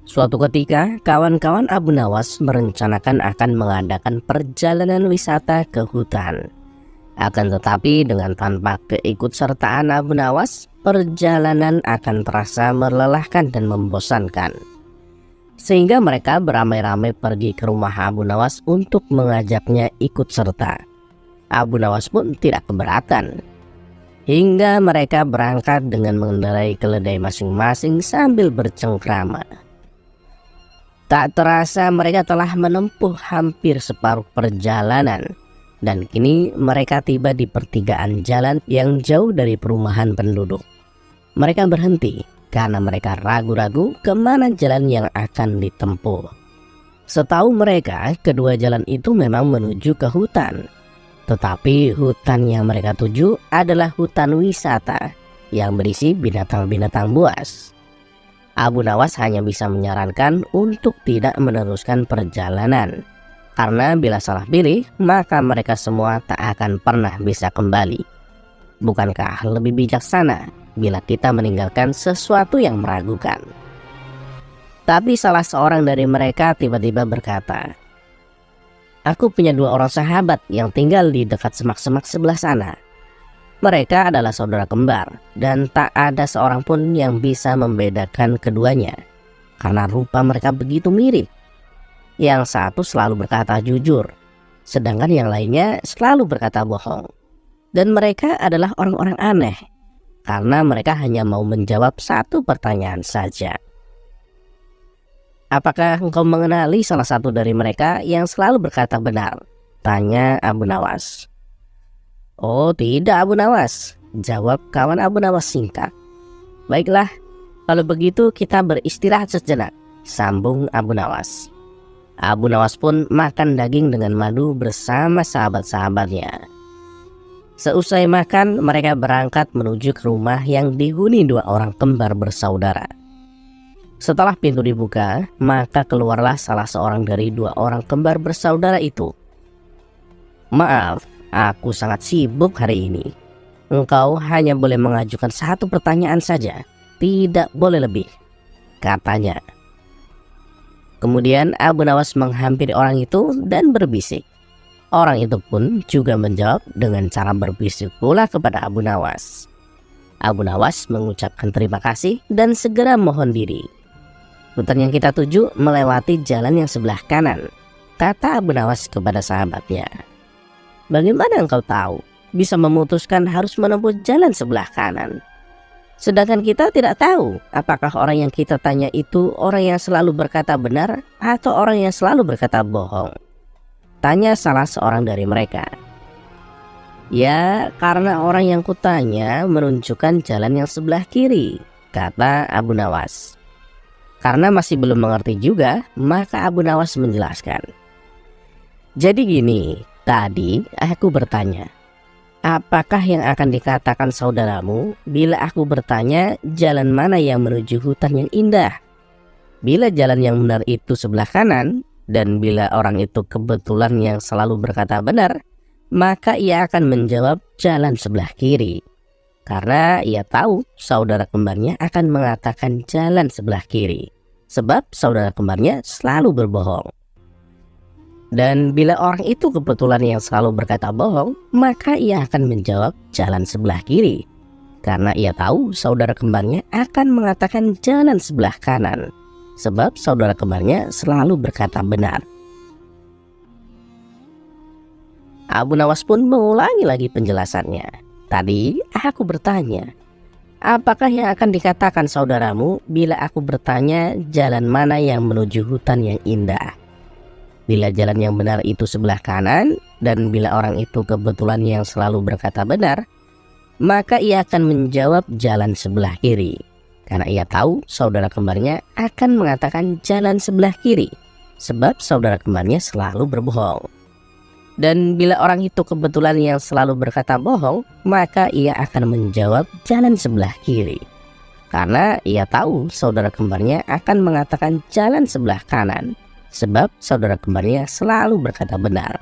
Suatu ketika, kawan-kawan Abu Nawas merencanakan akan mengadakan perjalanan wisata ke hutan. Akan tetapi dengan tanpa keikutsertaan Abu Nawas, perjalanan akan terasa melelahkan dan membosankan. Sehingga mereka beramai-ramai pergi ke rumah Abu Nawas untuk mengajaknya ikut serta. Abu Nawas pun tidak keberatan. Hingga mereka berangkat dengan mengendarai keledai masing-masing sambil bercengkrama. Tak terasa mereka telah menempuh hampir separuh perjalanan, dan kini mereka tiba di pertigaan jalan yang jauh dari perumahan penduduk. Mereka berhenti karena mereka ragu-ragu kemana jalan yang akan ditempuh. Setahu mereka, kedua jalan itu memang menuju ke hutan. Tetapi hutan yang mereka tuju adalah hutan wisata yang berisi binatang-binatang buas. Abu Nawas hanya bisa menyarankan untuk tidak meneruskan perjalanan, karena bila salah pilih maka mereka semua tak akan pernah bisa kembali. Bukankah lebih bijaksana bila kita meninggalkan sesuatu yang meragukan? Tapi salah seorang dari mereka tiba-tiba berkata, "Aku punya dua orang sahabat yang tinggal di dekat semak-semak sebelah sana. Mereka adalah saudara kembar dan tak ada seorang pun yang bisa membedakan keduanya karena rupa mereka begitu mirip. Yang satu selalu berkata jujur, sedangkan yang lainnya selalu berkata bohong. Dan mereka adalah orang-orang aneh karena mereka hanya mau menjawab satu pertanyaan saja." "Apakah engkau mengenali salah satu dari mereka yang selalu berkata benar?" tanya Abu Nawas. "Oh tidak Abu Nawas," jawab kawan Abu Nawas singkat. "Baiklah, kalau begitu kita beristirahat sejenak," sambung Abu Nawas. Abu Nawas pun makan daging dengan madu bersama sahabat-sahabatnya. Seusai makan, mereka berangkat menuju ke rumah yang dihuni dua orang kembar bersaudara. Setelah pintu dibuka, maka keluarlah salah seorang dari dua orang kembar bersaudara itu. "Maaf, aku sangat sibuk hari ini. Engkau hanya boleh mengajukan satu pertanyaan saja, tidak boleh lebih," katanya. Kemudian Abu Nawas menghampiri orang itu dan berbisik. Orang itu pun juga menjawab dengan cara berbisik pula kepada Abu Nawas. Abu Nawas mengucapkan terima kasih dan segera mohon diri. "Hutan yang kita tuju melewati jalan yang sebelah kanan," kata Abu Nawas kepada sahabatnya. "Bagaimana engkau tahu bisa memutuskan harus menempuh jalan sebelah kanan? Sedangkan kita tidak tahu apakah orang yang kita tanya itu orang yang selalu berkata benar atau orang yang selalu berkata bohong," tanya salah seorang dari mereka. "Ya, karena orang yang kutanya menunjukkan jalan yang sebelah kiri," kata Abu Nawas. Karena masih belum mengerti juga, maka Abu Nawas menjelaskan. "Jadi gini, tadi aku bertanya, apakah yang akan dikatakan saudaramu bila aku bertanya jalan mana yang menuju hutan yang indah? Bila jalan yang benar itu sebelah kanan, dan bila orang itu kebetulan yang selalu berkata benar, maka ia akan menjawab jalan sebelah kiri. Karena ia tahu saudara kembarnya akan mengatakan jalan sebelah kiri, sebab saudara kembarnya selalu berbohong. Dan bila orang itu kebetulan yang selalu berkata bohong, maka ia akan menjawab jalan sebelah kiri, karena ia tahu saudara kembarnya akan mengatakan jalan sebelah kanan, sebab saudara kembarnya selalu berkata benar." Abu Nawas pun mengulangi lagi penjelasannya. "Tadi aku bertanya, apakah yang akan dikatakan saudaramu bila aku bertanya jalan mana yang menuju hutan yang indah? Bila jalan yang benar itu sebelah kanan, dan bila orang itu kebetulan yang selalu berkata benar, maka ia akan menjawab jalan sebelah kiri, karena ia tahu saudara kembarnya akan mengatakan jalan sebelah kiri, sebab saudara kembarnya selalu berbohong. Dan bila orang itu kebetulan yang selalu berkata bohong, maka ia akan menjawab jalan sebelah kiri, karena ia tahu saudara kembarnya akan mengatakan jalan sebelah kanan, sebab saudara kembarnya selalu berkata benar."